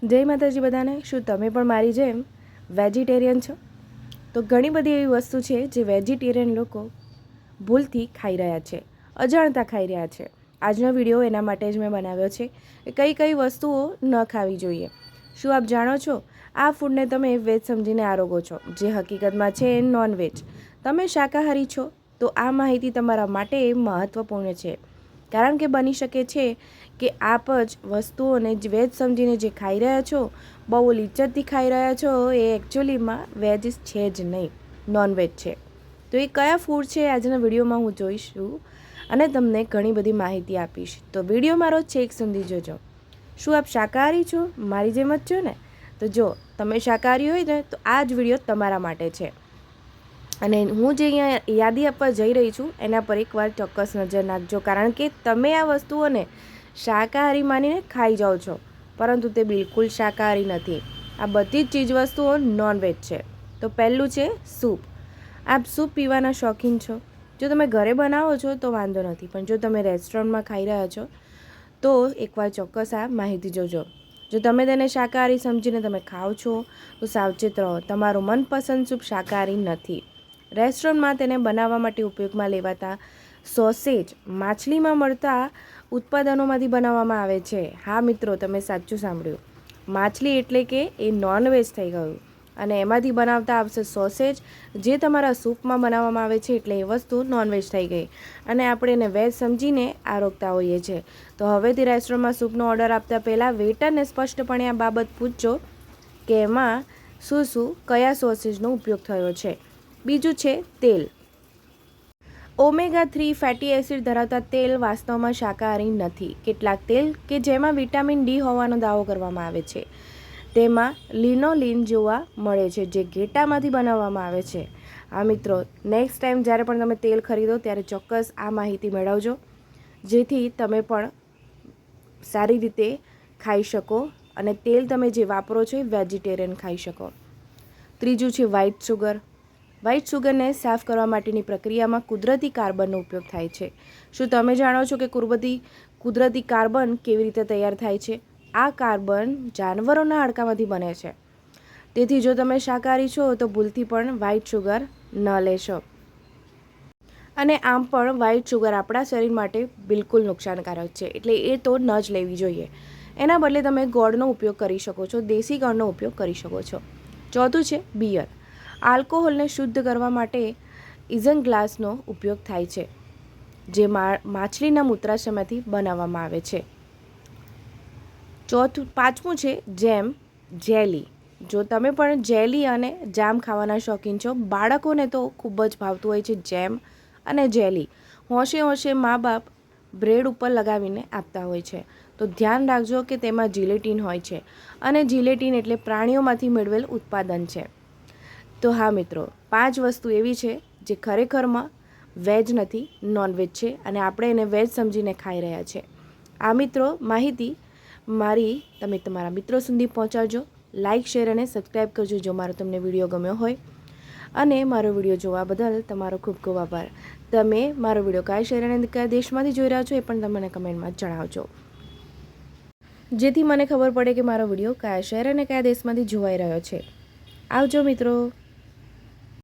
જય માતાજી બધાને। શું તમે પણ મારી જેમ વેજીટેરિયન છો? તો ઘણી બધી એવી વસ્તુ છે જે વેજીટેરિયન લોકો ભૂલથી ખાઈ રહ્યા છે, અજાણતા ખાઈ રહ્યા છે। આજનો વિડીયો એના માટે જ મેં બનાવ્યો છે કે કઈ કઈ વસ્તુઓ ન ખાવી જોઈએ। શું આપ જાણો છો આ ફૂડને તમે વેજ સમજીને આરોગો છો, જે હકીકતમાં છે નોન વેજ। તમે શાકાહારી છો તો આ માહિતી તમારા માટે મહત્ત્વપૂર્ણ છે, કારણ કે બની શકે છે કે આપ જ વસ્તુઓને વેજ સમજીને જે ખાઈ રહ્યા છો, બહુ લિચ્ચતથી ખાઈ રહ્યા છો, એ એકચ્યુઅલીમાં વેજ છે જ નહીં, નોનવેજ છે। તો એ કયા ફૂડ છે આજના વિડીયોમાં હું જોઈશું અને તમને ઘણી બધી માહિતી આપીશ, તો વિડીયો મારો છેક સુધી જોજો। શું આપ શાકાહારી છો? મારી જેમ જ છો ને? તો જો તમે શાકાહારી હોય ને તો આ જ વિડીયો તમારા માટે છે। અને હું જે અહીંયા યાદી આપવા જઈ રહી છું એના પર એકવાર ચોક્કસ નજર નાખજો, કારણ કે તમે આ વસ્તુઓને શાકાહારી માનીને ખાઈ જાઓ છો, પરંતુ તે બિલકુલ શાકાહારી નથી। આ બધી જ ચીજવસ્તુઓ નોનવેજ છે। તો પહેલું છે સૂપ। આપ સૂપ પીવાના શોખીન છો? જો તમે ઘરે બનાવો છો તો વાંધો નથી, પણ જો તમે રેસ્ટોરન્ટમાં ખાઈ રહ્યા છો તો એકવાર ચોક્કસ આ માહિતી જોજો। જો તમે તેને શાકાહારી સમજીને તમે ખાઓ છો તો સાવચેત રહો, તમારું મનપસંદ સૂપ શાકાહારી નથી। રેસ્ટોરન્ટમાં તેને બનાવવા માટે ઉપયોગમાં લેવાતા સોસેજ માછલીમાં મળતા ઉત્પાદનોમાંથી બનાવવામાં આવે છે। હા મિત્રો, તમે સાચું સાંભળ્યું, માછલી એટલે કે એ નોનવેજ થઈ ગયું, અને એમાંથી બનાવતા આવશે સોસેજ, જે તમારા સૂપમાં બનાવવામાં આવે છે, એટલે એ વસ્તુ નોનવેજ થઈ ગઈ અને આપણે એને વેજ સમજીને આરોગતા હોઈએ છીએ। તો હવેથી રેસ્ટોરન્ટમાં સૂપનો ઓર્ડર આપતા પહેલાં વેટરને સ્પષ્ટપણે આ બાબત પૂછજો કે એમાં શું શું કયા સોસેજનો ઉપયોગ થયો છે। બીજું છે તેલ। ઓમેગા 3 ફેટી એસિડ ધરાવતા તેલ વાસ્તવમાં શાકાહારી નથી। કેટલાક તેલ કે જેમાં વિટામિન ડી હોવાનો દાવો કરવામાં આવે છે, તેમાં લિનોલિન જોવા મળે છે, જે ઘેટામાંથી બનાવવામાં આવે છે। હા મિત્રો, નેક્સ્ટ ટાઈમ જ્યારે પણ તમે તેલ ખરીદો ત્યારે ચોક્કસ આ માહિતી મેળવજો, જેથી તમે પણ સારી રીતે ખાઈ શકો અને તેલ તમે જે વાપરો છો એ વેજીટેરિયન ખાઈ શકો। ત્રીજું છે વ્હાઇટ સુગર। વ્હાઇટ સુગરને સાફ કરવા માટેની પ્રક્રિયામાં કુદરતી કાર્બનનો ઉપયોગ થાય છે। શું તમે જાણો છો કે કુદરતી કાર્બન કેવી રીતે તૈયાર થાય છે? આ કાર્બન જાનવરોના હાડકામાંથી બને છે। તેથી જો તમે શાકાહારી છો તો ભૂલથી પણ વ્હાઇટ સુગર ન લેશો। અને આમ પણ વ્હાઇટ સુગર આપણા શરીર માટે બિલકુલ નુકસાનકારક છે, એટલે એ તો ન જ લેવી જોઈએ। એના બદલે તમે ગોળનો ઉપયોગ કરી શકો છો, દેશી ગોળનો ઉપયોગ કરી શકો છો। ચોથું છે બિયર। આલ્કોહોલને શુદ્ધ કરવા માટે ઇઝનગ્લાસનો ઉપયોગ થાય છે, જે માછલીના મૂત્રાશયમાંથી બનાવવામાં આવે છે। પાંચમું છે જેમ, જેલી। જો તમે પણ જેલી અને જામ ખાવાના શોખીન છો, બાળકોને તો ખૂબ જ ભાવતું હોય છે જેમ અને જેલી। હોંશે હોંશે મા બાપ બ્રેડ ઉપર લગાવીને આપતા હોય છે, તો ધ્યાન રાખજો કે તેમાં જિલેટીન હોય છે, અને જિલેટીન એટલે પ્રાણીઓમાંથી મેળવેલ ઉત્પાદન છે। તો હા મિત્રો, 5 વસ્તુ એવી છે જે ખરેખરમાં વેજ નથી, નોનવેજ છે, અને આપણે એને વેજ સમજીને ખાઈ રહ્યા છે। આ મિત્રો માહિતી મારી તમે તમારા મિત્રો સુધી પહોંચાડજો, લાઇક, શેર અને સબસ્ક્રાઈબ કરજો જો મારો તમને વિડીયો ગમ્યો હોય, અને મારો વિડીયો જોવા બદલ તમારો ખૂબ ખૂબ આભાર। તમે મારો વિડીયો કયા શહેર અને કયા દેશમાંથી જોઈ રહ્યા છો એ પણ તમને કમેન્ટમાં જણાવજો, જેથી મને ખબર પડે કે મારો વિડીયો કયા શહેર અને કયા દેશમાંથી જોવાઈ રહ્યો છે। આવજો મિત્રો।